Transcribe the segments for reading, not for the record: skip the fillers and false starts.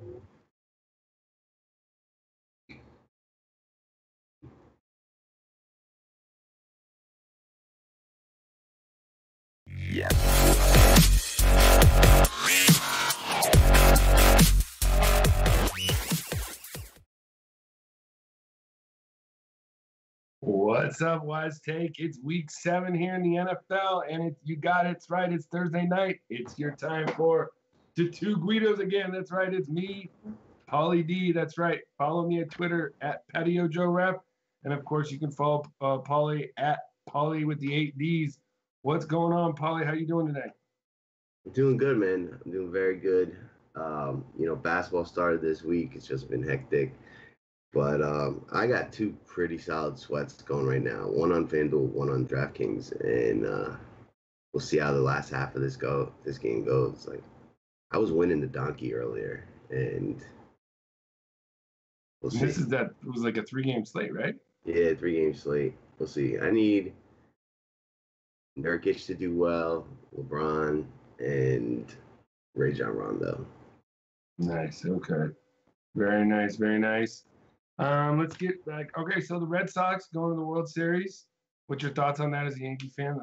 What's up, Wise Take? It's week 7 here in the NFL, and you got it. It's right. It's Thursday night. It's your time for the two Guidos again. That's right. It's me, Paulie D. That's right. Follow me at Twitter at Patio Joe Rep. And of course, you can follow Paulie at Paulie with the 8 Ds. What's going on, Paulie? How you doing today? I'm doing good, man. I'm doing very good. Basketball started this week. It's just been hectic. But I got two pretty solid sweats going right now. One on FanDuel, one on DraftKings, and we'll see how the last half of this game goes. Like, I was winning the donkey earlier, and we'll see. It was like a 3-game slate, right? Yeah, 3-game slate. We'll see. I need Nurkic to do well, LeBron, and Rajon Rondo. Nice. Okay. Very nice. Very nice. Let's get back. Okay, so the Red Sox going to the World Series. What's your thoughts on that as a Yankee fan?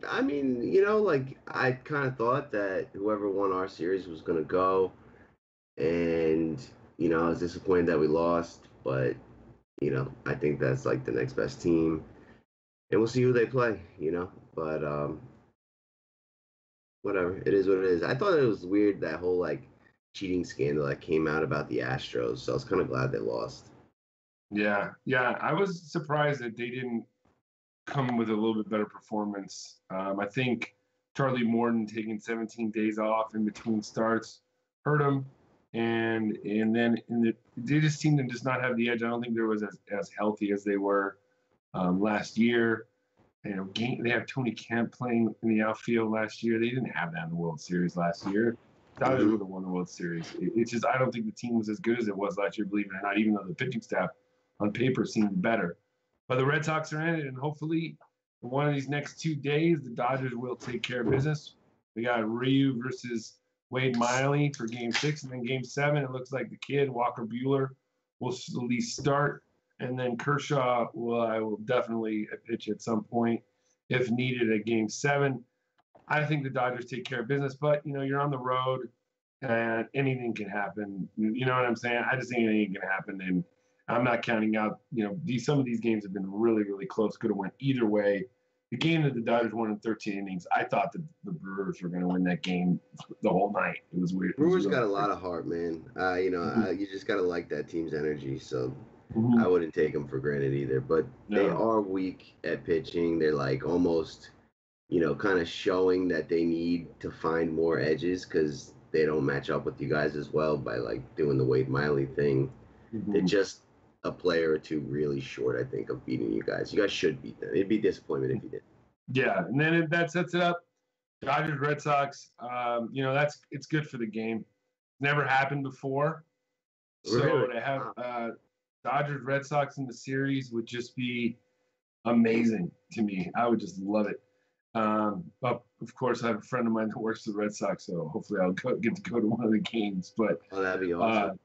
I mean, I kind of thought that whoever won our series was going to go. And, I was disappointed that we lost. But, I think that's like the next best team. And we'll see who they play, But whatever. It is what it is. I thought it was weird, that whole, cheating scandal that came out about the Astros. So I was kind of glad they lost. Yeah. I was surprised that they didn't come with a little bit better performance. I think Charlie Morton taking 17 days off in between starts hurt him. And then they just seemed to just not have the edge. I don't think they was as healthy as they were last year. They have Tony Kemp playing in the outfield last year. They didn't have that in the World Series last year. Dodgers would have won the World Series. It's just I don't think the team was as good as it was last year, believe it or not, even though the pitching staff on paper seemed better. But the Red Sox are in it, and hopefully one of these next 2 days, the Dodgers will take care of business. We got Ryu versus Wade Miley for Game 6, and then Game 7, it looks like the kid, Walker Buehler, will at least start. And then Kershaw I will definitely pitch at some point if needed at Game 7. I think the Dodgers take care of business, but, you're on the road and anything can happen. You know what I'm saying? I just think anything can happen, and I'm not counting out, some of these games have been really, really close. Could have went either way. The game that the Dodgers won in 13 innings, I thought that the Brewers were going to win that game the whole night. It was weird. Brewers got a lot of heart, man. You just got to like that team's energy, so I wouldn't take them for granted either. But they are weak at pitching. They're almost – kind of showing that they need to find more edges because they don't match up with you guys as well by doing the Wade Miley thing. They're just a player or two really short, I think, of beating you guys. You guys should beat them. It'd be disappointment if you did. Yeah, and then that sets it up. Dodgers, Red Sox. It's good for the game. Never happened before, so to have Dodgers, Red Sox in the series would just be amazing to me. I would just love it. But of course, I have a friend of mine that works for the Red Sox, so hopefully I'll get to go to one of the games. But that'd be awesome.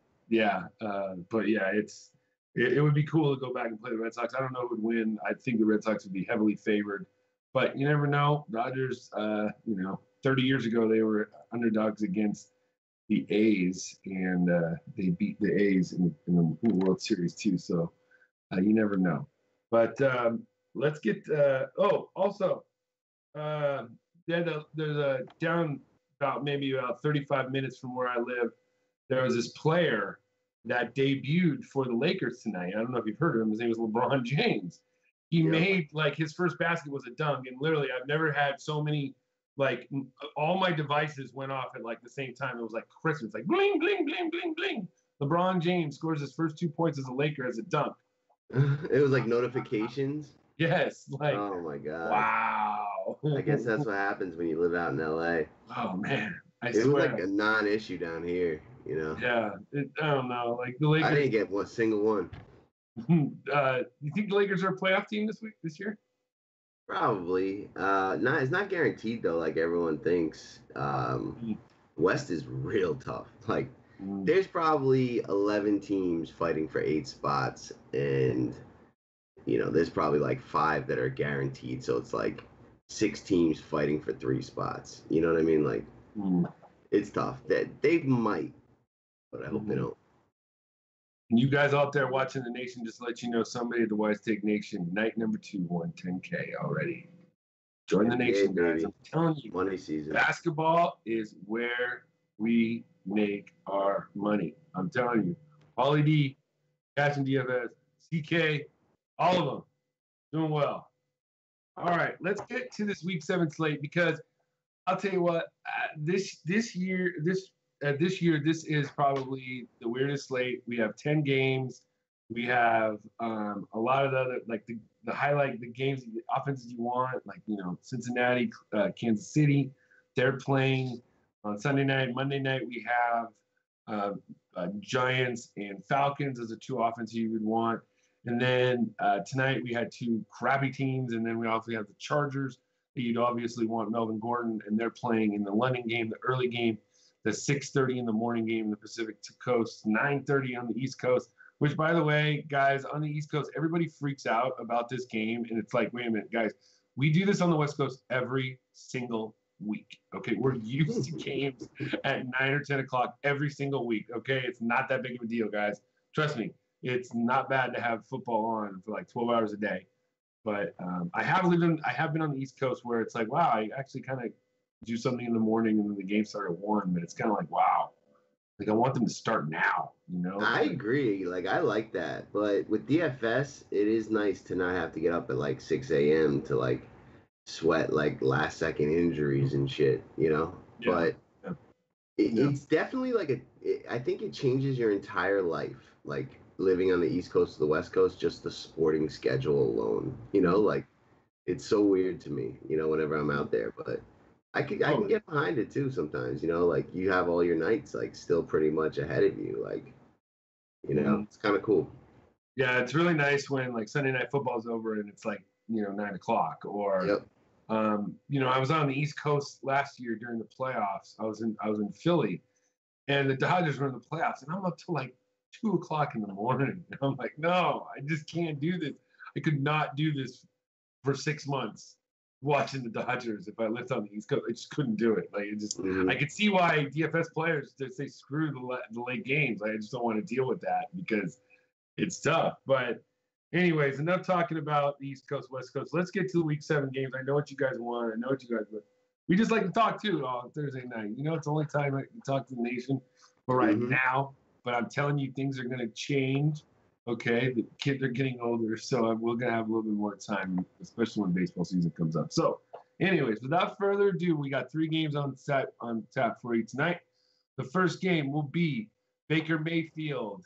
It would be cool to go back and play the Red Sox. I don't know who would win. I think the Red Sox would be heavily favored, but you never know. Dodgers, 30 years ago they were underdogs against the A's, and they beat the A's in the World Series too. So you never know. But let's get. Also. There's a down about 35 minutes from where I live. There was this player that debuted for the Lakers tonight. I don't know if you've heard of him. His name was LeBron James. He made his first basket was a dunk, and literally I've never had so many all my devices went off at the same time. It was like Christmas, bling bling bling bling bling. LeBron James scores his first 2 points as a Laker as a dunk. It was notifications. Yes, oh my god! Wow. I guess that's what happens when you live out in LA. Oh man, it was a non-issue down here, Yeah, I don't know. The Lakers. I didn't get one single one. You think the Lakers are a playoff team this year? Probably. It's not guaranteed though, like everyone thinks. West is real tough. Like, there's probably 11 teams fighting for 8 spots, and there's probably like 5 that are guaranteed. So it's like 6 teams fighting for 3 spots. You know what I mean? Like, it's tough. That they might, but I hope they don't. And you guys out there watching the nation, just to let you know, somebody at the Wise Take Nation, night number 2 won $10K already. Join the nation, guys. I'm telling you, money season. Basketball is where we make our money. I'm telling you. Paulie D, Catching DFS, CK, all of them doing well. All right, let's get to this Week 7 slate, because I'll tell you what, this year, this is probably the weirdest slate. We have 10 games. We have a lot of the other, like the highlight, the games, the offenses you want, like, Cincinnati, Kansas City. They're playing on Sunday night. Monday night, we have Giants and Falcons as the 2 offenses you would want. And then tonight we had 2 crappy teams. And then we also have the Chargers that you'd obviously want Melvin Gordon. And they're playing in the London game, the early game, the 6:30 in the morning game in the Pacific Coast, 9:30 on the East Coast. Which, by the way, guys, on the East Coast, everybody freaks out about this game. And it's like, wait a minute, guys. We do this on the West Coast every single week, okay? We're used to games at 9 or 10 o'clock every single week, okay? It's not that big of a deal, guys. Trust me, it's not bad to have football on for like 12 hours a day. But I have been on the East Coast where it's like, wow, I actually kind of do something in the morning and then the game started at 1, but it's kind of like, wow. Like, I want them to start now, I agree. Like, I like that. But with DFS, it is nice to not have to get up at like 6 a.m. to like sweat like last second injuries and shit, Yeah. But it's definitely like I think it changes your entire life. Like, living on the East Coast to the West Coast, just the sporting schedule alone, like, it's so weird to me, whenever I'm out there. But I can get behind it too sometimes, like, you have all your nights like still pretty much ahead of you, like, it's kind of cool. Yeah, it's really nice when like Sunday night football's over and it's like 9 o'clock, or I was on the East Coast last year during the playoffs. I was in Philly, and the Dodgers were in the playoffs, and I'm up till like 2 o'clock in the morning. And I'm like, no, I just can't do this. I could not do this for 6 months watching the Dodgers if I lived on the East Coast. I just couldn't do it. Like, it just, I could see why DFS players say screw the late games. I just don't want to deal with that because it's tough. But anyways, enough talking about the East Coast, West Coast. Let's get to the Week 7 games. I know what you guys want. I know what you guys want. We just like to talk too on Thursday night. It's the only time I can talk to the nation for right now. But I'm telling you, things are going to change. Okay, the kids are getting older, so we're going to have a little bit more time, especially when baseball season comes up. So, anyways, without further ado, we got 3 games on tap for you tonight. The first game will be Baker Mayfield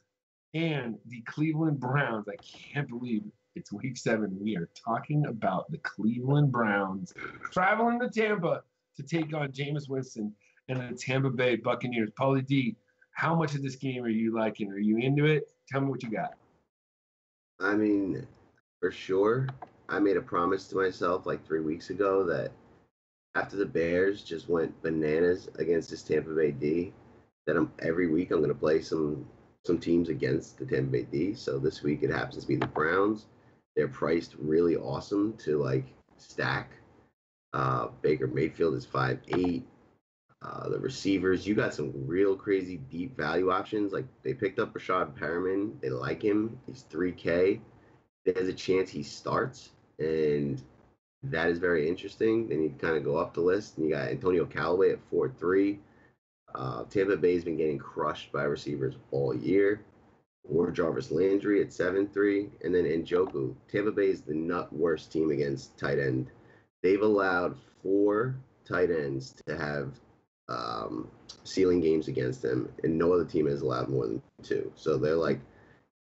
and the Cleveland Browns. I can't believe it's Week 7. We are talking about the Cleveland Browns traveling to Tampa to take on Jameis Winston and the Tampa Bay Buccaneers. Paulie D, how much of this game are you liking? Are you into it? Tell me what you got. I mean, for sure. I made a promise to myself like 3 weeks ago that after the Bears just went bananas against this Tampa Bay D, that every week I'm going to play some teams against the Tampa Bay D. So this week it happens to be the Browns. They're priced really awesome to like stack. Baker Mayfield is 5'8". The receivers, you got some real crazy deep value options. Like, they picked up Rashad Perriman. They like him. He's $3K. There's a chance he starts, and that is very interesting. Then you kind of go up the list, and you got Antonio Callaway at 4.3. Tampa Bay's been getting crushed by receivers all year. Or Jarvis Landry at 7.3. And then Njoku. Tampa Bay is the worst team against tight end. They've allowed 4 tight ends to have ceiling games against them, and no other team has allowed more than 2. So they're like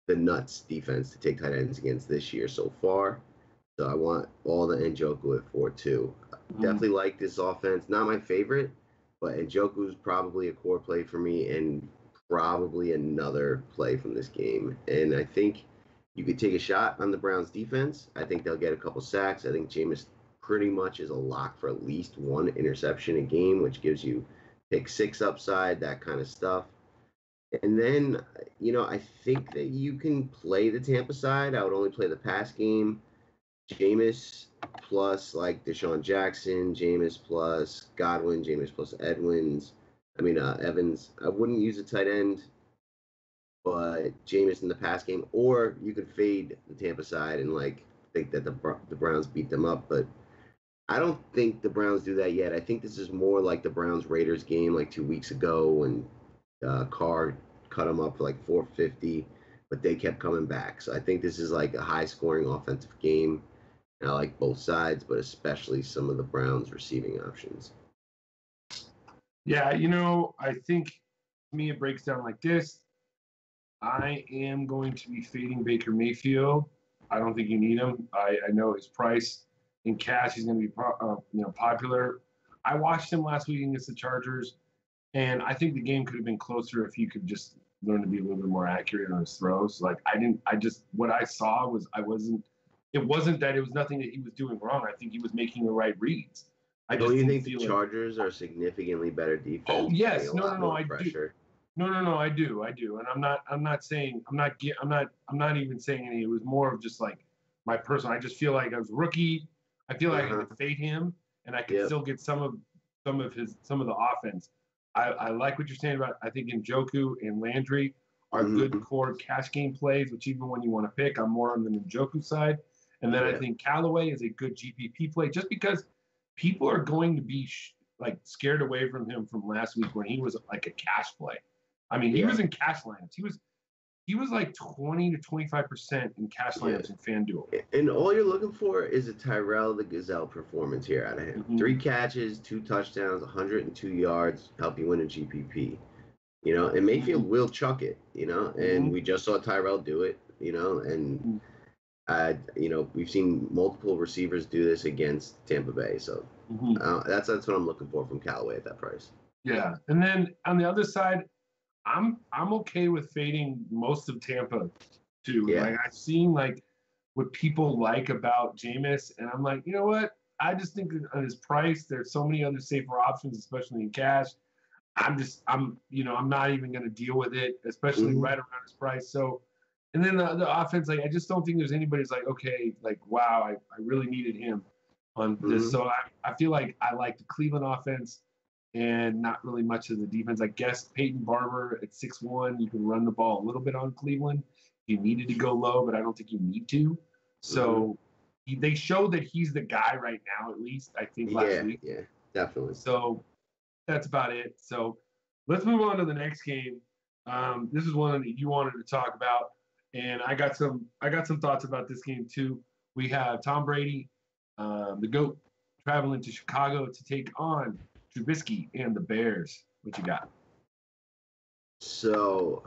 the nuts defense to take tight ends against this year so far. So I want all the Njoku at 4.2. Definitely like this offense. Not my favorite, but Njoku's probably a core play for me, and probably another play from this game. And I think you could take a shot on the Browns defense. I think they'll get a couple sacks. I think Jameis pretty much is a lock for at least 1 interception a game, which gives you pick six upside, that kind of stuff. And then, I think that you can play the Tampa side. I would only play the pass game. Jameis plus like Deshaun Jackson, Jameis plus Godwin, Jameis plus Evans. I wouldn't use a tight end, but Jameis in the pass game, or you could fade the Tampa side and like think that the Browns beat them up, but I don't think the Browns do that yet. I think this is more like the Browns Raiders game like 2 weeks ago when Carr cut them up for like 450, but they kept coming back. So I think this is like a high scoring offensive game. And I like both sides, but especially some of the Browns receiving options. Yeah, I think to me it breaks down like this. I am going to be fading Baker Mayfield. I don't think you need him. I know his price in cash. He's going to be popular. I watched him last week against the Chargers, and I think the game could have been closer if he could just learn to be a little bit more accurate on his throws. Like what I saw was it wasn't that it was nothing that he was doing wrong. I think he was making the right reads. Don't you think the Chargers are significantly better defense? Oh yes, no, I do. No, I do, and I'm not even saying any. It was more of just like my personal. I just feel like I was rookie. I feel like I could fade him, and I could still get some of the offense. I like what you're saying about. I think Njoku and Landry are good core cash game plays, which even when you want to pick, I'm more on the Njoku side. And then I think Callaway is a good GPP play, just because people are going to be scared away from him from last week when he was like a cash play. I mean, he was in cash lineups. He was like 20 to 25% in cash lineups in FanDuel. And all you're looking for is a Tyrell the Gazelle performance here out of him. 3 catches, 2 touchdowns, 102 yards, help you win a GPP. And Mayfield will chuck it, and we just saw Tyrell do it, and we've seen multiple receivers do this against Tampa Bay. So that's what I'm looking for from Callaway at that price. Yeah. And then on the other side, I'm okay with fading most of Tampa too. Yeah. Like I've seen like what people like about Jameis, and I'm like, you know what? I just think that on his price, there's so many other safer options, especially in cash. I'm not even going to deal with it, especially right around his price. So, and then the offense, like I just don't think there's anybody's like, okay, like wow, I really needed him on this. So I feel like I like the Cleveland offense and not really much of the defense. I guess Peyton Barber at 6'1", you can run the ball a little bit on Cleveland. You needed to go low, but I don't think you need to. So they showed that he's the guy right now, at least, I think, last week. Yeah, definitely. So that's about it. So let's move on to the next game. This is one that you wanted to talk about, and I got some thoughts about this game too. We have Tom Brady, the GOAT, traveling to Chicago to take on Trubisky and the Bears. What you got? So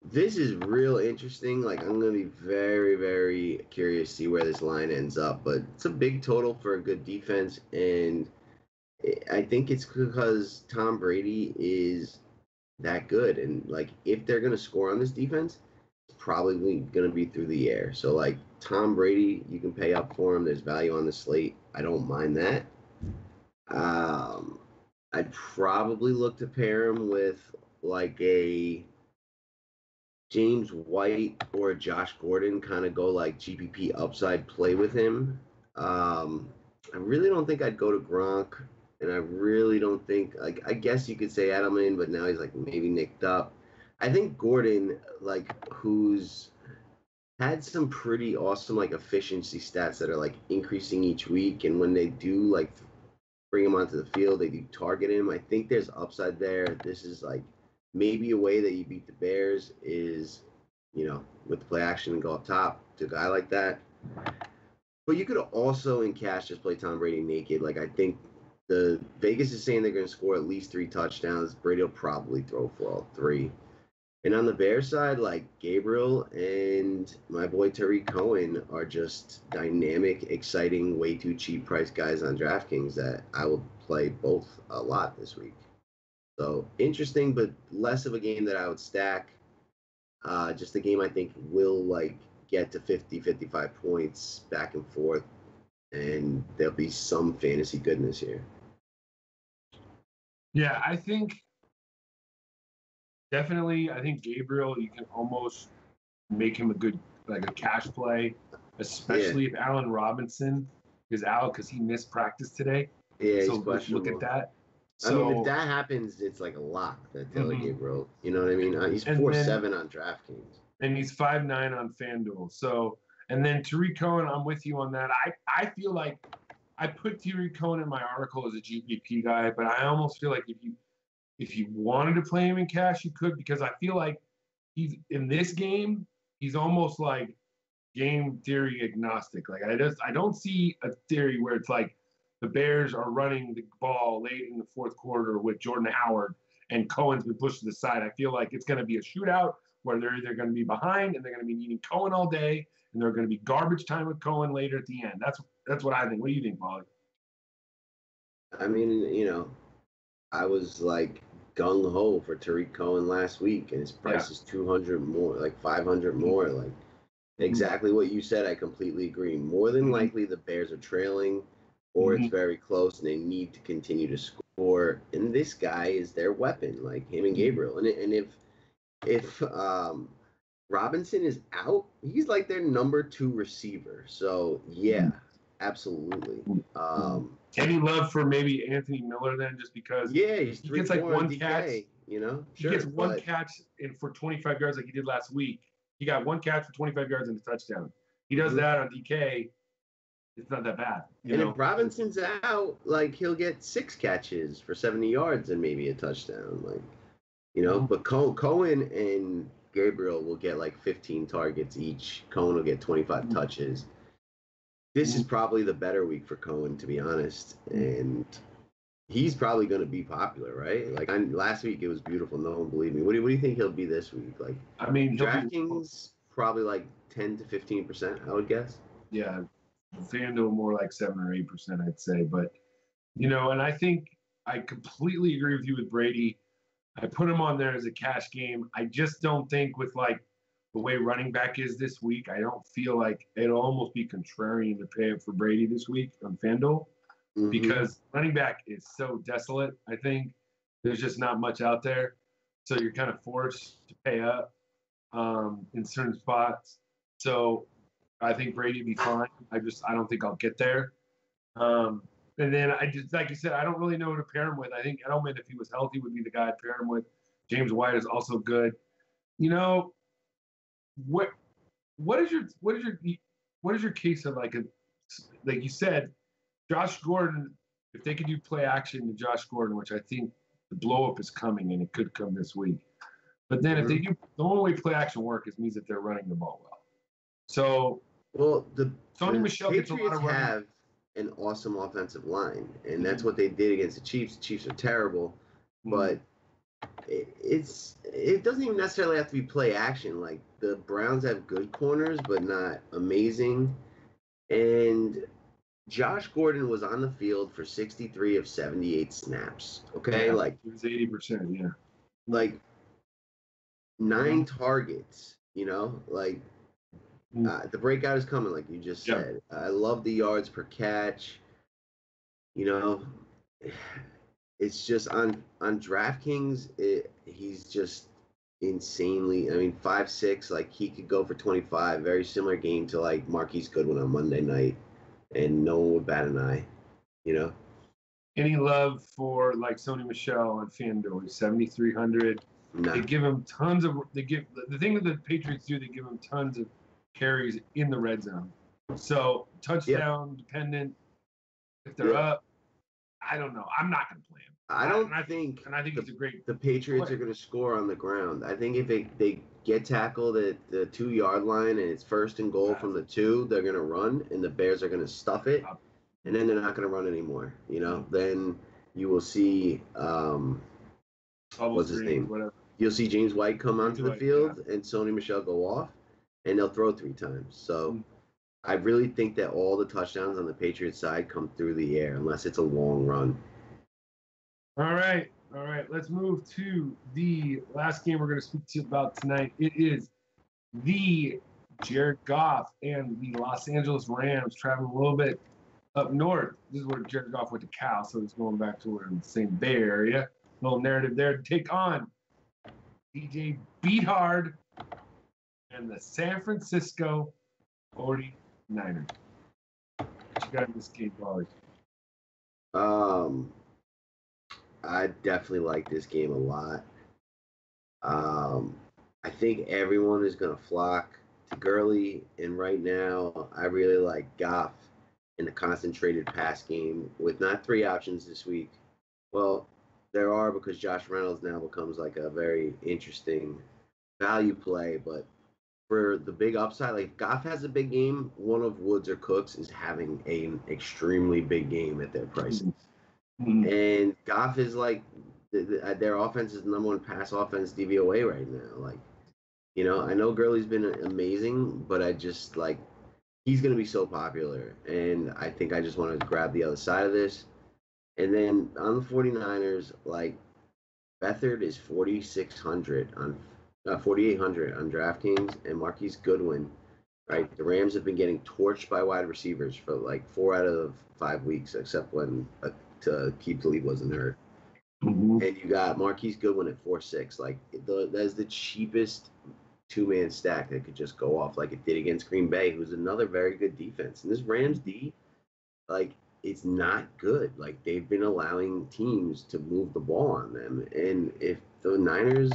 this is real interesting. Like I'm going to be very, very curious to see where this line ends up. But it's a big total for a good defense, and I think it's because Tom Brady is that good. And like if they're going to score on this defense, it's probably going to be through the air. So like Tom Brady, you can pay up for him. There's value on the slate. I don't mind that. I'd probably look to pair him with like a James White or a Josh Gordon, kind of go like GPP upside play with him. I really don't think I'd go to Gronk, and I really don't think, like, I guess you could say Edelman, but now he's like maybe nicked up. I think Gordon, like, who's had some pretty awesome like efficiency stats that are like increasing each week, and when they do like bring him onto the field, they do target him. I think there's upside there. This is like maybe a way that you beat the Bears is, with the play action and go up top to a guy like that. But you could also in cash just play Tom Brady naked. Like I think the Vegas is saying they're going to score at least 3 touchdowns. Brady will probably throw for all 3. And on the Bears side, like Gabriel and my boy Tariq Cohen are just dynamic, exciting, way too cheap price guys on DraftKings that I will play both a lot this week. So interesting, but less of a game that I would stack. Just a game I think will like get to 50, 55 points back and forth, and there'll be some fantasy goodness here. Yeah, I think definitely. I think Gabriel, you can almost make him a cash play, especially if Allen Robinson is out because he missed practice today. Yeah, he's So look at questionable. that. I mean, if So that happens, it's like a lock that Taylor Gabriel. You know what I mean? He's 4-7 on DraftKings, and he's 5'9" on FanDuel. So and then Tariq Cohen, I'm with you on that. I feel like I put Tariq Cohen in my article as a GPP guy, but I almost feel like if you wanted to play him in cash, you could, because I feel like he's in this game, he's almost like game theory agnostic. Like I don't see a theory where it's like the Bears are running the ball late in the fourth quarter with Jordan Howard and Cohen's been pushed to the side. I feel like it's going to be a shootout where they're either going to be behind and they're going to be needing Cohen all day, and they're going to be garbage time with Cohen later at the end. That's what I think. What do you think, Paulie? I mean, I was like gung ho for Tariq Cohen last week, and his price is 200 more, like 500 more, like exactly what you said. I completely agree. More than likely, the Bears are trailing, or it's very close, and they need to continue to score. And this guy is their weapon, like him and Gabriel. And if Robinson is out, he's like their number 2 receiver. So yeah, absolutely. Any love for maybe Anthony Miller then, just because he gets like one DK, catch, sure, he gets one catch for 25 yards like he did last week. He got one catch for 25 yards and a touchdown. He does that on DK. It's not that bad. If Robinson's out, like he'll get 6 catches for 70 yards and maybe a touchdown. Like, but Cohen and Gabriel will get like 15 targets each. Cohen will get 25 touches. This is probably the better week for Cohen, to be honest. And he's probably going to be popular, right? Like last week, it was beautiful. No one believed me. What do you think he'll be this week? Like, I mean, DraftKings probably like 10 to 15%, I would guess. Yeah, FanDuel more like 7 or 8%, I'd say. But and I think I completely agree with you with Brady. I put him on there as a cash game. I just don't think with like the way running back is this week, I don't feel like it'll almost be contrarian to pay up for Brady this week on FanDuel because running back is so desolate. I think there's just not much out there. So you're kind of forced to pay up in certain spots. So I think Brady would be fine. I don't think I'll get there. And then I just, like you said, I don't really know who to pair him with. I think Edelman, if he was healthy, would be the guy I'd pair him with. James White is also good. What is your case of like you said, Josh Gordon? If they could do play action to Josh Gordon, which I think the blow up is coming and it could come this week. But then if they do, the only way play action work means that they're running the ball well. So Sony Michel gets a lot of running. Have an awesome offensive line, and that's what they did against the Chiefs. The Chiefs are terrible, but it doesn't even necessarily have to be play action. Like the Browns have good corners, but not amazing. And Josh Gordon was on the field for 63 of 78 snaps. Okay, yeah, like it was 80%. Yeah, like 9 targets. Like. The breakout is coming, like you just said. I love the yards per catch. It's just on DraftKings, he's just insanely. I mean, 5'6", like he could go for 25. Very similar game to like Marquise Goodwin on Monday night, and no one would bat an eye. Any love for like Sony Michel on FanDuel? He's 7,300. No. They give him tons of. The thing that the Patriots do, they give him tons of carries in the red zone. So touchdown dependent. If they're up, I don't know. I'm not going to play him. I think he's a great. The Patriots are going to score on the ground. I think if they get tackled at the 2-yard line and it's 1st and goal from the 2, they're going to run, and the Bears are going to stuff it, and then they're not going to run anymore. Then you will see what's his name? Whatever. You'll see James White come onto the field and Sony Michel go off, and they'll throw 3 times. So I really think that all the touchdowns on the Patriots side come through the air unless it's a long run. All right. Let's move to the last game we're going to speak to you about tonight. It is the Jared Goff and the Los Angeles Rams traveling a little bit up north. This is where Jared Goff went to Cal, so he's going back to where in the same Bay Area. little narrative there to take on DJ Beathard and the San Francisco 49ers. What you got in this game, Paulie? I definitely like this game a lot. I think everyone is going to flock to Gurley, and right now I really like Goff in the concentrated pass game with not 3 options this week. Well, there are, because Josh Reynolds now becomes like a very interesting value play, but for the big upside, like Goff has a big game, one of Woods or Cooks is having an extremely big game at their prices. Mm-hmm. And Goff is like, their offense is the number 1 pass offense DVOA right now. Like, you know, I know Gurley's been amazing, but I just like, he's going to be so popular. And I think I just want to grab the other side of this. And then on the 49ers, like, Beathard is 4,800 on DraftKings, and Marquise Goodwin, right? The Rams have been getting torched by wide receivers for like 4 out of 5 weeks, except when Keith Lee wasn't hurt. Mm-hmm. And you got Marquise Goodwin at 4.6. Like, that's the cheapest 2-man stack that could just go off like it did against Green Bay, who's another very good defense. And this Rams D, like, it's not good. Like, they've been allowing teams to move the ball on them. And if the Niners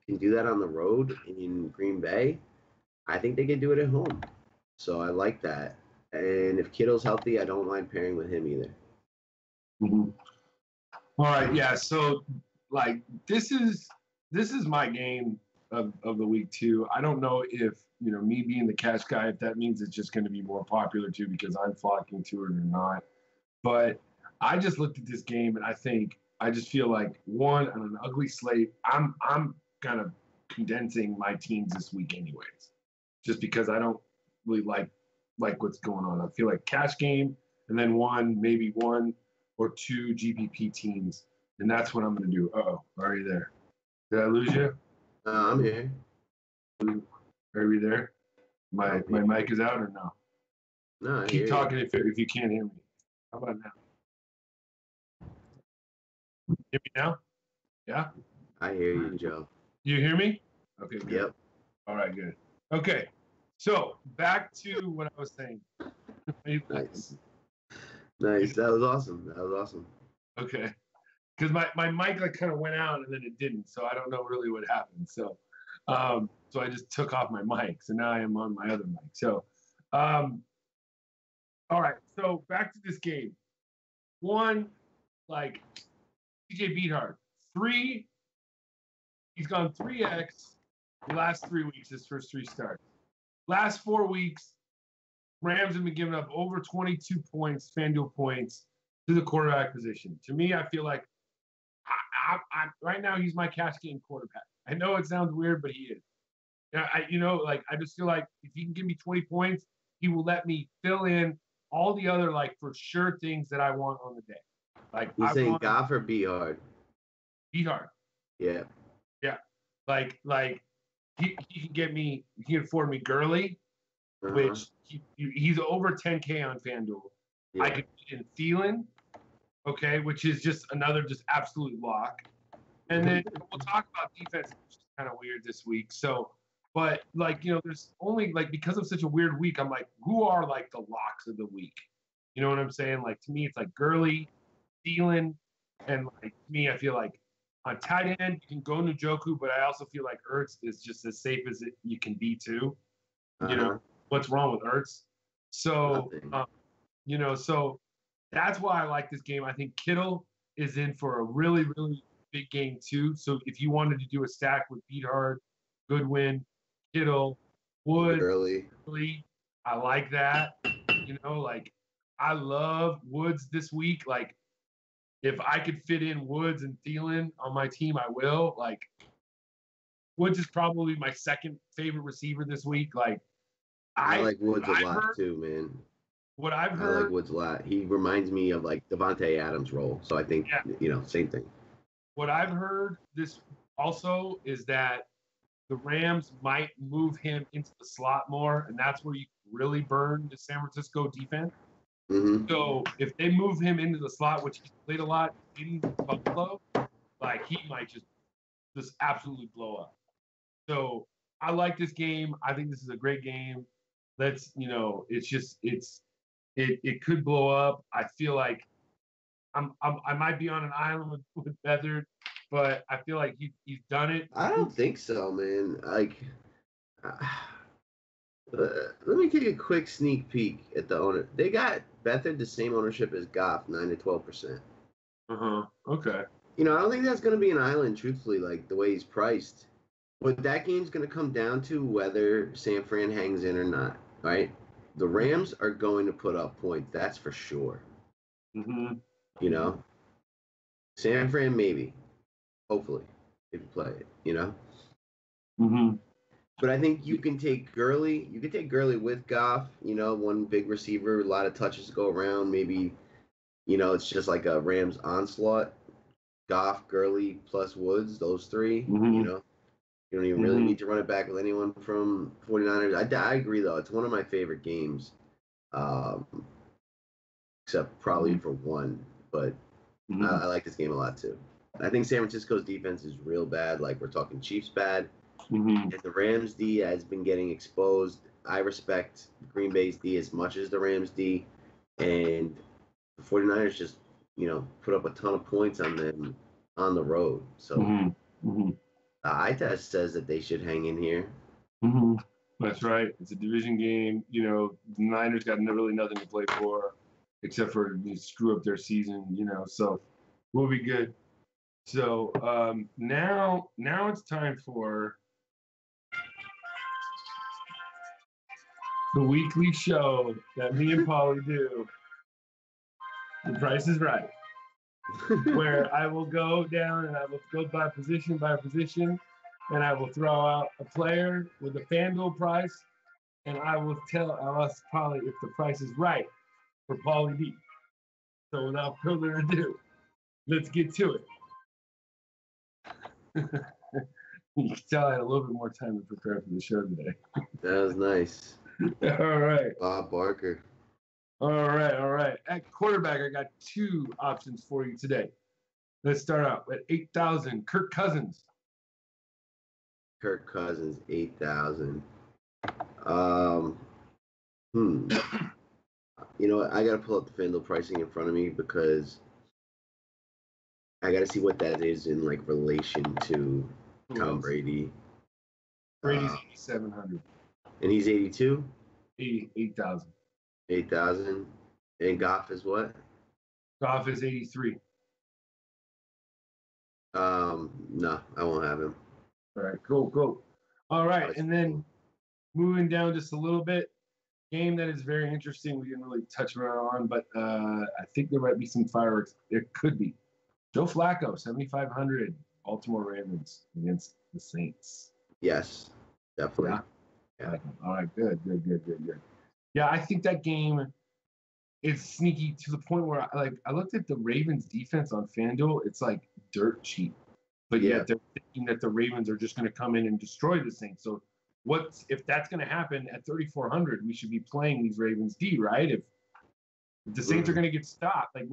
can do that on the road in Green Bay, I think they can do it at home. So I like that. And if Kittle's healthy, I don't mind pairing with him either. Mm-hmm. All right, yeah. So, like, this is my game of the week too. I don't know if, you know, me being the cash guy, if that means it's just going to be more popular too because I'm flocking to it or not. But I just looked at this game and I just feel like, one, on an ugly slate, I'm kind of condensing my teams this week anyways, just because I don't really like what's going on. I feel like cash game and then maybe one or 2 GPP teams, and that's what I'm going to do. Uh-oh, are you there? Did I lose you? I'm here. Are we there? My mic is out or no? No, keep talking if you can't hear me. How about now? Hear me now? Yeah? I hear you, Joe. You hear me? Okay, good. Yep. All right, good. Okay, so back to what I was saying. Nice. That was awesome. Okay. Because my mic like kind of went out and then it didn't, so I don't know really what happened. So I just took off my mic. So now I am on my other mic. So all right. So back to this game. 1, like, DJ Beathard. 3, he's gone 3x the last 3 weeks, his first 3 starts. Last 4 weeks, Rams have been giving up over 22 points, FanDuel points, to the quarterback position. To me, I feel like I right now he's my cash game quarterback. I know it sounds weird, but he is. I just feel like if he can give me 20 points, he will let me fill in all the other, like, for sure things that I want on the day. Like, you're saying Goff or Beathard? Beathard. Yeah. Yeah. Like he can afford me Gurley, which he's over 10K on FanDuel. Yeah. I could get in Thielen, okay, which is just another just absolute lock. And then we'll talk about defense, which is kind of weird this week. So, but, like, you know, there's only, like, because of such a weird week, I'm like, who are, like, the locks of the week? You know what I'm saying? Like, to me, it's like Gurley, Thielen, and, like, to me, I feel like on tight end, you can go Njoku, but I also feel like Ertz is just as safe as you can be too. You know, what's wrong with Ertz? So, you know, so that's why I like this game. I think Kittle is in for a really, really big game too. So if you wanted to do a stack with Beathard, Goodwin, Kittle, Wood, Gurley, I like that. You know, like, I love Woods this week. Like, if I could fit in Woods and Thielen on my team, I will. Like, Woods is probably my second favorite receiver this week. Like, I like Woods a lot too, man. What I've heard, I like Woods a lot. He reminds me of, like, Devontae Adams' role. So I think, you know, same thing. What I've heard this also is that the Rams might move him into the slot more, and that's where you really burn the San Francisco defense. Mm-hmm. So if they move him into the slot, which he played a lot in Buffalo, like he might just absolutely blow up. So I like this game. I think this is a great game. Let's, it could blow up. I feel like I might be on an island with Beathard, but I feel like he's done it. I don't think so, man. Like, let me take a quick sneak peek at the owner. They got Beathard the same ownership as Goff, 9 to 12%. Okay. I don't think that's going to be an island, truthfully, like the way he's priced. But that game's going to come down to whether San Fran hangs in or not, right? The Rams are going to put up points, that's for sure. San Fran maybe, hopefully, if you play it, But I think you can take Gurley. You can take Gurley with Goff, one big receiver, a lot of touches to go around. Maybe, it's just like a Rams onslaught. Goff, Gurley, plus Woods, those three, You don't even really need to run it back with anyone from 49ers. I agree, though. It's one of my favorite games, except probably for one. But I like this game a lot, too. I think San Francisco's defense is real bad. Like, we're talking Chiefs bad. And the Rams D has been getting exposed. I respect Green Bay's D as much as the Rams D. And the 49ers just, put up a ton of points on them on the road. So the eye test says that they should hang in here. That's right. It's a division game. The Niners got really nothing to play for except for screw up their season, so we'll be good. So now it's time for the weekly show that me and Paulie do. The Price is Right. Where I will go down and I will go by position, and I will throw out a player with a FanDuel price, and I'll ask Paulie if the price is right for Paulie D. So without further ado, let's get to it. You can tell I had a little bit more time to prepare for the show today. That was nice. All right. Bob Barker. All right. At quarterback, I got two options for you today. Let's start out at 8,000. Kirk Cousins. Kirk Cousins, 8,000. I got to pull up the FanDuel pricing in front of me because I got to see what that is in relation to Tom Brady. Brady's 8,700. And he's 82? 8,000. 8,000. And Goff is what? Goff is 83. No, I won't have him. All right, cool. All right, and then moving down just a little bit, game that is very interesting. We didn't really touch on, but I think there might be some fireworks. There could be. Joe Flacco, 7,500, Baltimore Ravens against the Saints. Yes, definitely. Yeah. All right, good. Yeah, I think that game is sneaky to the point where I looked at the Ravens defense on FanDuel. It's dirt cheap, but yet they're thinking that the Ravens are just going to come in and destroy the Saints. So if that's going to happen at 3,400, we should be playing these Ravens D, right? If the Saints are going to get stopped, they're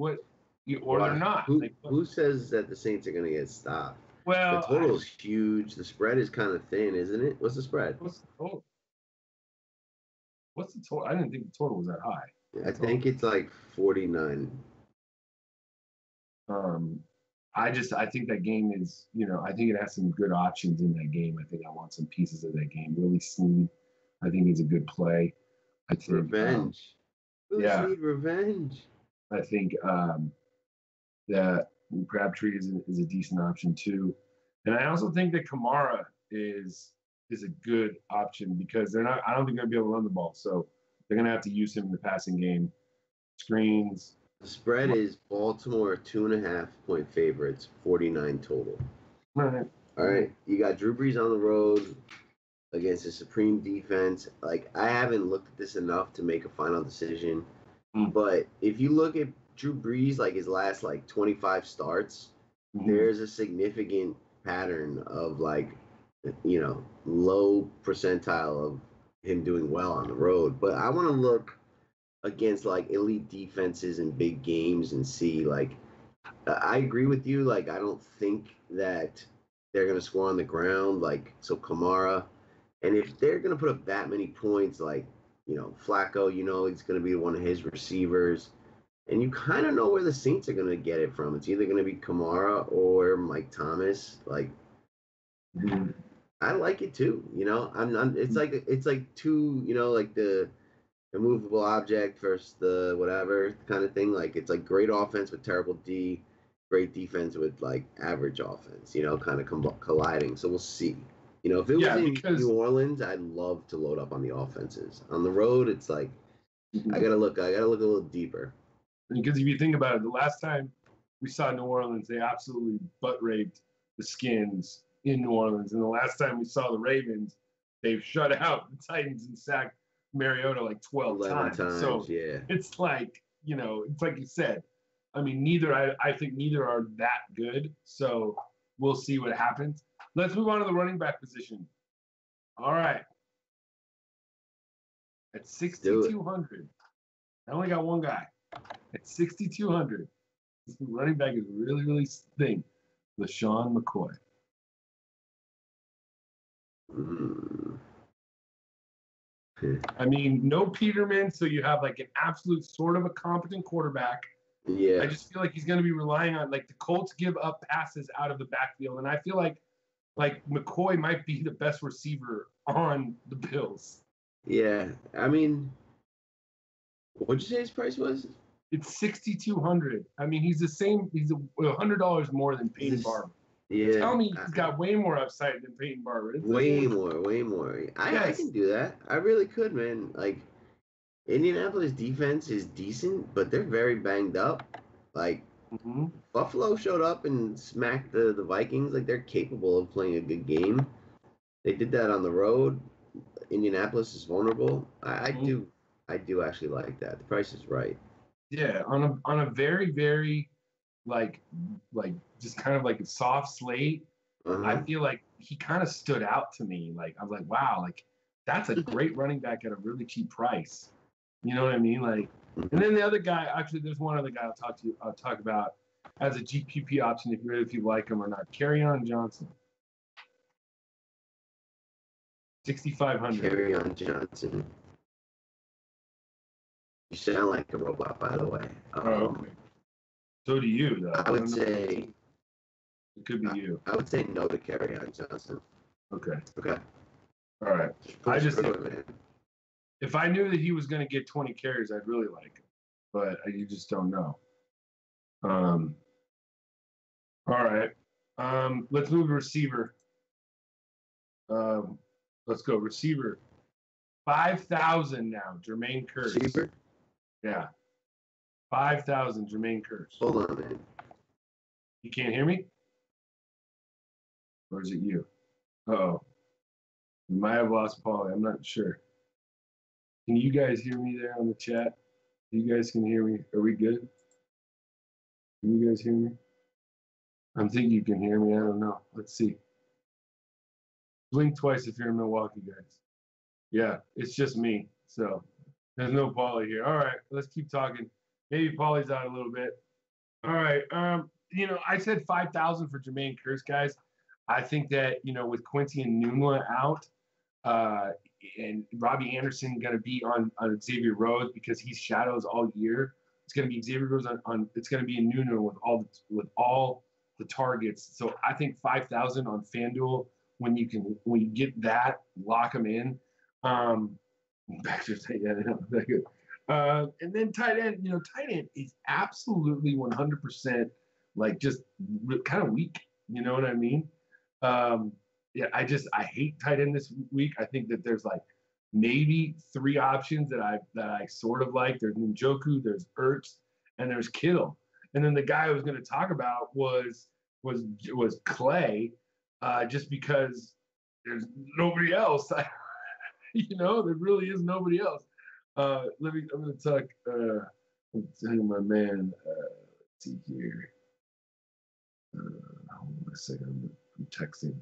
not. Who says that the Saints are going to get stopped? Well, the total's huge. The spread is kind of thin, isn't it? What's the spread? What's the total? I didn't think the total was that high. I think it's 49. I think that game is, I think it has some good options in that game. I think I want some pieces of that game. Willie Snead, I think is a good play. I think revenge. Willie Snead, revenge. I think that Crabtree is a decent option too, and I also think that Kamara is a good option because I don't think they're going to be able to run the ball, so they're going to have to use him in the passing game. Screens. The spread is Baltimore 2.5-point favorites, 49 total. All right. You got Drew Brees on the road against a supreme defense. I haven't looked at this enough to make a final decision. But if you look at Drew Brees, his last 25 starts, there's a significant pattern of low percentile of him doing well on the road. But I want to look against elite defenses in big games and see I agree with you. I don't think that they're going to score on the ground, like, so Kamara. And if they're going to put up that many points, like, Flacco, he's going to be one of his receivers. And you kind of know where the Saints are going to get it from. It's either going to be Kamara or Mike Thomas. Like, I like it too. It's like two, like the immovable object versus the whatever kind of thing. Like, it's like great offense with terrible D, great defense with like average offense. Kind of colliding. So we'll see. If it was in New Orleans, I'd love to load up on the offenses. On the road, it's like I gotta look a little deeper. Because if you think about it, the last time we saw New Orleans, they absolutely butt raped the Skins in New Orleans, and the last time we saw the Ravens, they've shut out the Titans and sacked Mariota like 12 times. So yeah. It's like it's like you said. I mean, I think neither are that good. So we'll see what happens. Let's move on to the running back position. All right. At 6,200. I only got one guy. At 6,200. This running back is really, really thin. LaShawn McCoy. I mean, no Peterman, so you have like an absolute sort of a competent quarterback. Yeah. I just feel like he's going to be relying on, like, the Colts give up passes out of the backfield, and I feel like McCoy might be the best receiver on the Bills. Yeah, I mean, what'd you say his price was? It's 6,200. I mean, he's the same. He's $100 more than Peyton Barber. Yeah. Tell me he's got way more upside than Peyton Barber. Way more. I can do that. I really could, man. Like, Indianapolis defense is decent, but they're very banged up. Like, Buffalo showed up and smacked the Vikings. Like, they're capable of playing a good game. They did that on the road. Indianapolis is vulnerable. I do actually like that. The price is right. Yeah, on a very, very like just kind of like a soft slate. I feel like he kind of stood out to me. Like, I was like, wow, like that's a great running back at a really cheap price. You know what I mean? Like, and then the other guy, actually, there's one other guy I'll talk about as a GPP option if you like him or not. Kerryon Johnson. 6,500. Kerryon Johnson. You sound like a robot, by the way. Okay. So do you, though. I would say it could be you. I would say no to Kerryon Johnson. Okay. All right. If I knew that he was going to get 20 carries, I'd really like him, but you just don't know. All right. Let's move to receiver. Let's go receiver. 5,000 now. Jermaine Kearse. Receiver? Yeah. 5,000. Jermaine Kearse. Hold on, man. You can't hear me? Or is it you? Uh-oh. You might have lost Paulie. I'm not sure. Can you guys hear me there on the chat? You guys can hear me. Are we good? Can you guys hear me? I'm thinking you can hear me. I don't know. Let's see. Blink twice if you're in Milwaukee, guys. Yeah, it's just me. So there's no Paulie here. All right, let's keep talking. Maybe Paulie's out a little bit. All right. I said 5,000 for Jermaine Kearse, guys. I think that, with Quincy and Nunla out, and Robbie Anderson going to be on Xavier Rhodes because he's shadows all year. It's going to be Xavier Rhodes on it's going to be in Nunla with all the targets. So I think 5,000 on FanDuel when you get that, lock them in. Back to good. And then tight end, tight end is absolutely 100% like just kind of weak. You know what I mean? Yeah, I hate tight end this week. I think that there's like maybe three options that I sort of like. There's Njoku, there's Ertz, and there's Kittle. And then the guy I was going to talk about was Clay, just because there's nobody else. There really is nobody else. I'm going to talk. I'm telling my man. Let's see here. Hold on a second. I'm texting.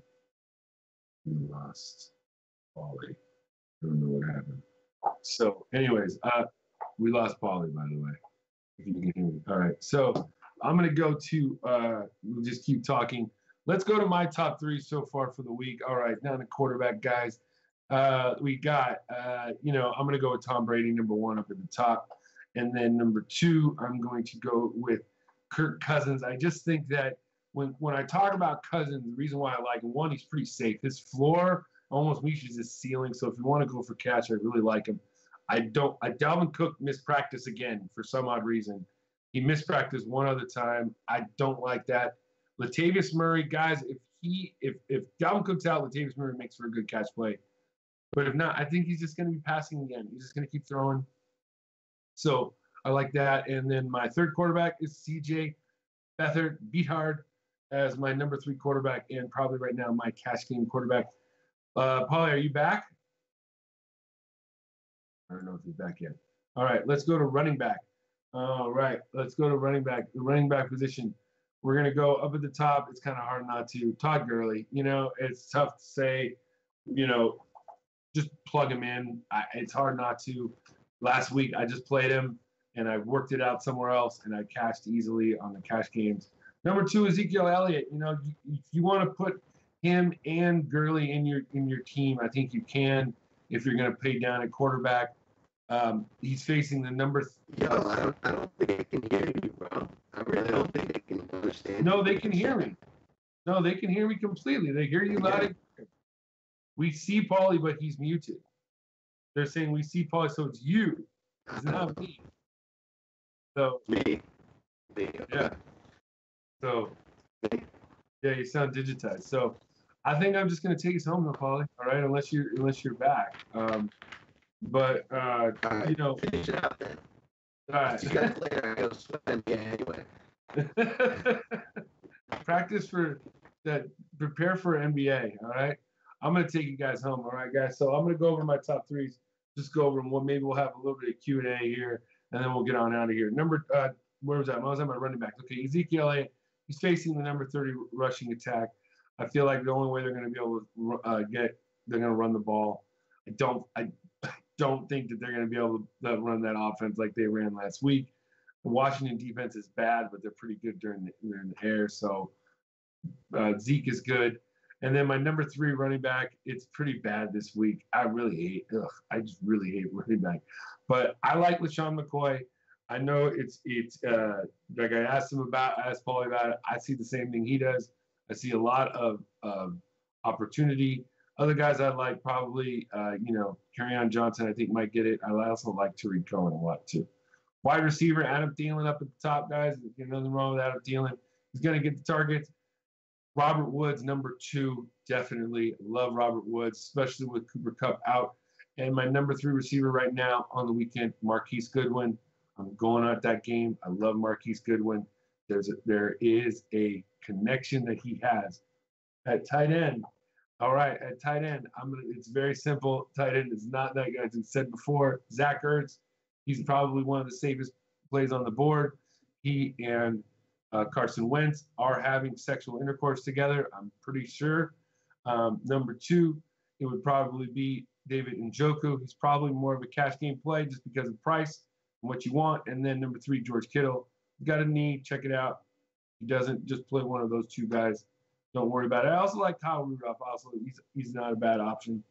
We lost Paulie. I don't know what happened. So, anyways, we lost Paulie, by the way. If you can hear me. All right. So I'm going to go to. We'll just keep talking. Let's go to my top three so far for the week. All right, now the quarterback, guys. We got, I'm going to go with Tom Brady, number one, up at the top. And then number two, I'm going to go with Kirk Cousins. I just think that when I talk about Cousins, the reason why I like him, one, he's pretty safe. His floor almost reaches his ceiling. So if you want to go for cash, I really like him. Dalvin Cook mispracticed again for some odd reason. He mispracticed one other time. I don't like that. Latavius Murray, guys, if Dalvin Cook's out, Latavius Murray makes for a good catch play. But if not, I think he's just going to be passing again. He's just going to keep throwing. So I like that. And then my third quarterback is CJ Beathard as my number three quarterback and probably right now my cash game quarterback. Paulie, are you back? I don't know if he's back yet. All right, let's go to running back. All right, let's go to running back. The running back position. We're going to go up at the top. It's kind of hard not to. Todd Gurley, it's tough to say, just plug him in. It's hard not to. Last week, I just played him, and I worked it out somewhere else, and I cashed easily on the cash games. Number two, Ezekiel Elliott. If you want to put him and Gurley in your team, I think you can if you're going to pay down at quarterback. He's facing the number. Yo, I don't think I can hear you, bro. I really don't think I can understand. No, they can hear me. No, they can hear me completely. They hear you loud and clear. We see Paulie, but he's muted. They're saying we see Paulie, so it's you. It's not me. So me. Yeah. So yeah, you sound digitized. So I think I'm just gonna take us home, though, Paulie. All right, unless you're back. But right, finish it out then. All right. You guys later. I go sweat NBA anyway. Practice for that. Prepare for NBA. All right. I'm gonna take you guys home. All right, guys. So I'm gonna go over my top threes. Just go over them. Well, maybe we'll have a little bit of Q&A here, and then we'll get on out of here. Where was that? I was on my running back. Okay, Ezekiel Elliott. He's facing the number 30 rushing attack. I feel like the only way they're going to be able to they're going to run the ball. I don't think that they're going to be able to run that offense like they ran last week. The Washington defense is bad, but they're pretty good during the air. So Zeke is good. And then my number three running back, it's pretty bad this week. I just really hate running back. But I like LaShawn McCoy. I know it's like I asked Paulie about it. I see the same thing he does. I see a lot of opportunity. Other guys I like probably, Kerryon Johnson, I think might get it. I also like Tariq Cohen a lot too. Wide receiver, Adam Thielen up at the top, guys. There's nothing wrong with Adam Thielen. He's going to get the targets. Robert Woods, number two, definitely. Love Robert Woods, especially with Cooper Kupp out. And my number three receiver right now on the weekend, Marquise Goodwin. I'm going at that game. I love Marquise Goodwin. There is a connection that he has at tight end. All right, at tight end, it's very simple. Tight end is not that guy. As I said before, Zach Ertz, he's probably one of the safest plays on the board. He and Carson Wentz are having sexual intercourse together, I'm pretty sure. Number two, it would probably be David Njoku. He's probably more of a cash game play just because of price and what you want. And then number three, George Kittle. You got a need, check it out. He doesn't just play one of those two guys. Don't worry about it. I also like Kyle Rudolph. Also, he's not a bad option.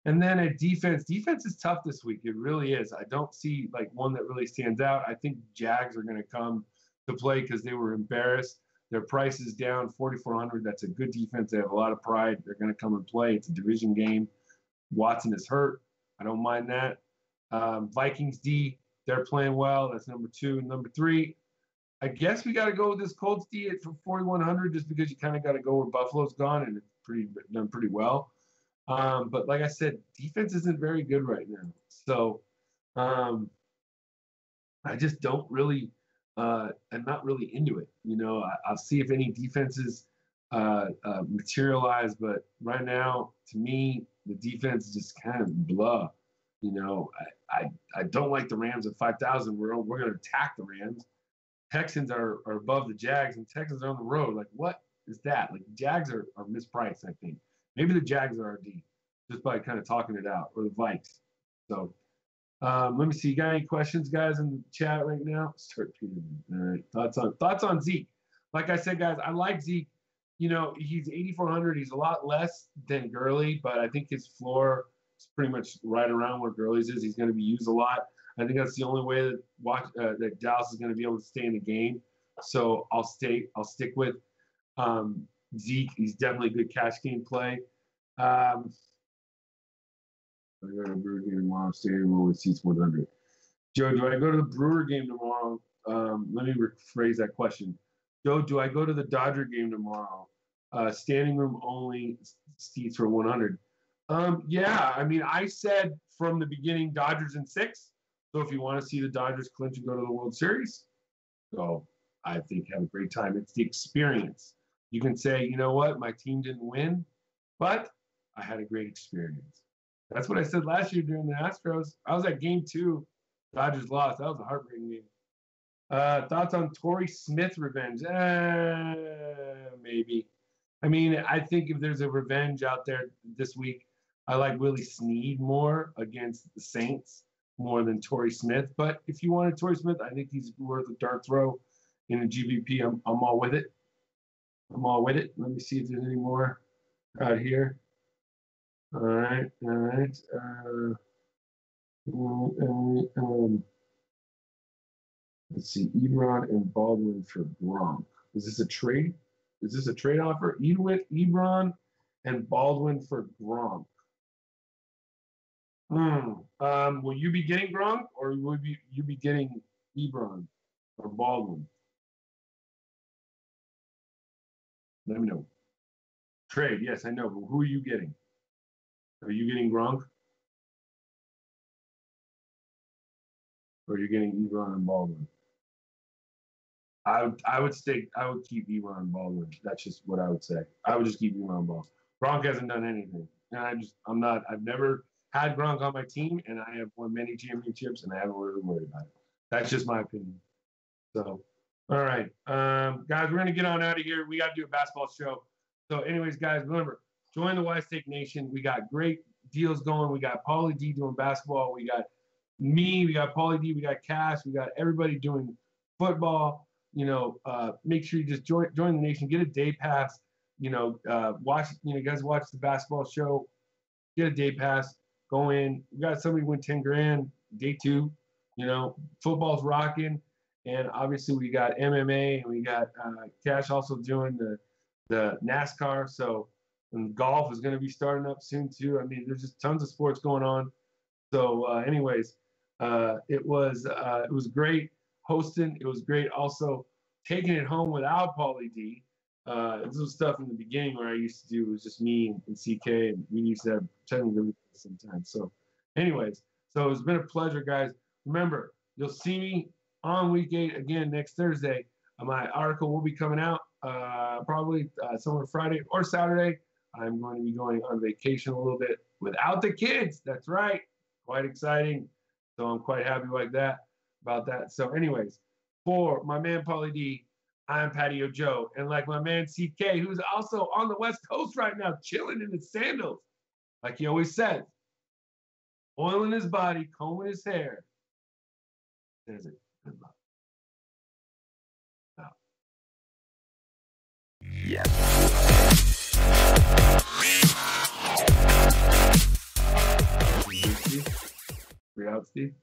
And then at defense is tough this week. It really is. I don't see like one that really stands out. I think Jags are going to come to play because they were embarrassed. Their price is down 4,400. That's a good defense. They have a lot of pride. They're going to come and play. It's a division game. Watson is hurt. I don't mind that. Vikings D, they're playing well. That's number two. Number three, I guess we got to go with this Colts D for 4,100 just because you kind of got to go where Buffalo's gone and it's done pretty well. But like I said, defense isn't very good right now. So I just don't really I'm not really into it. I'll see if any defenses materialize, but right now, to me, the defense is just kind of blah. I don't like the Rams at 5,000. We're going to attack the Rams. Texans are above the Jags, and Texans are on the road. Like, what is that? Like, the Jags are mispriced, I think. Maybe the Jags are RD, just by kind of talking it out, or the Vikes. So, let me see. You got any questions, guys, in the chat right now? Start Peter. All right. Thoughts on Zeke. Like I said, guys, I like Zeke. he's 8,400. He's a lot less than Gurley, but I think his floor is pretty much right around where Gurley's is. He's going to be used a lot. I think that's the only way that Dallas is going to be able to stay in the game. So I'll stick with Zeke. He's definitely a good cash game play. I go to the Brewer game tomorrow. Stadium with seats 100. Joe, do I go to the Brewer game tomorrow? Let me rephrase that question. Joe, do I go to the Dodger game tomorrow? Standing room only, seats for 100. Yeah, I mean, I said from the beginning Dodgers in 6. So if you want to see the Dodgers clinch and go to the World Series, so I think have a great time. It's the experience. You can say, you know what, my team didn't win, but I had a great experience. That's what I said last year during the Astros. I was at game 2. Dodgers lost. That was a heartbreaking game. Thoughts on Torrey Smith revenge? Maybe. I mean, I think if there's a revenge out there this week, I like Willie Snead more against the Saints more than Torrey Smith. But if you wanted Torrey Smith, I think he's worth a dart throw in a GBP. I'm all with it. Let me see if there's any more out here. All right. Let's see, Ebron and Baldwin for Gronk. Is this a trade? Is this a trade offer? Ebron and Baldwin for Gronk. Will you be getting Gronk, or will you be getting Ebron or Baldwin? Let me know. Trade, yes, I know, but who are you getting? Are you getting Gronk? Or are you getting Ebron and Baldwin? I would keep Ebron and Baldwin. That's just what I would say. I would just keep Ebron and Baldwin. Gronk hasn't done anything. And I've never had Gronk on my team, and I have won many championships, and I haven't really worried about it. That's just my opinion. So, all right. Guys, we're going to get on out of here. We got to do a basketball show. So anyways, guys, remember, join the Wise Take Nation. We got great deals going. We got Paulie D doing basketball. We got me. We got Paulie D. We got Cash. We got everybody doing football. Make sure you just join the nation. Get a day pass. Watch. You guys watch the basketball show. Get a day pass. Go in. We got somebody win $10,000 day 2. Football's rocking, and obviously we got MMA and we got Cash also doing the NASCAR. So, and golf is going to be starting up soon too. I mean, there's just tons of sports going on. So, anyways, it was great hosting. It was great also taking it home without Paulie D. This was stuff in the beginning where I used to do. It was just me and CK, and we used to have technical sometimes. So, anyways, it's been a pleasure, guys. Remember, you'll see me on week 8 again next Thursday. My article will be coming out probably somewhere Friday or Saturday. I'm going to be going on vacation a little bit without the kids. That's right. Quite exciting. So I'm quite happy about that. So anyways, for my man Paulie D, I'm Patio Joe. And like my man CK, who's also on the West Coast right now, chilling in his sandals, like he always says, oiling his body, combing his hair. There's it. Good luck. Out. Yeah. Steve? Read out, Steve.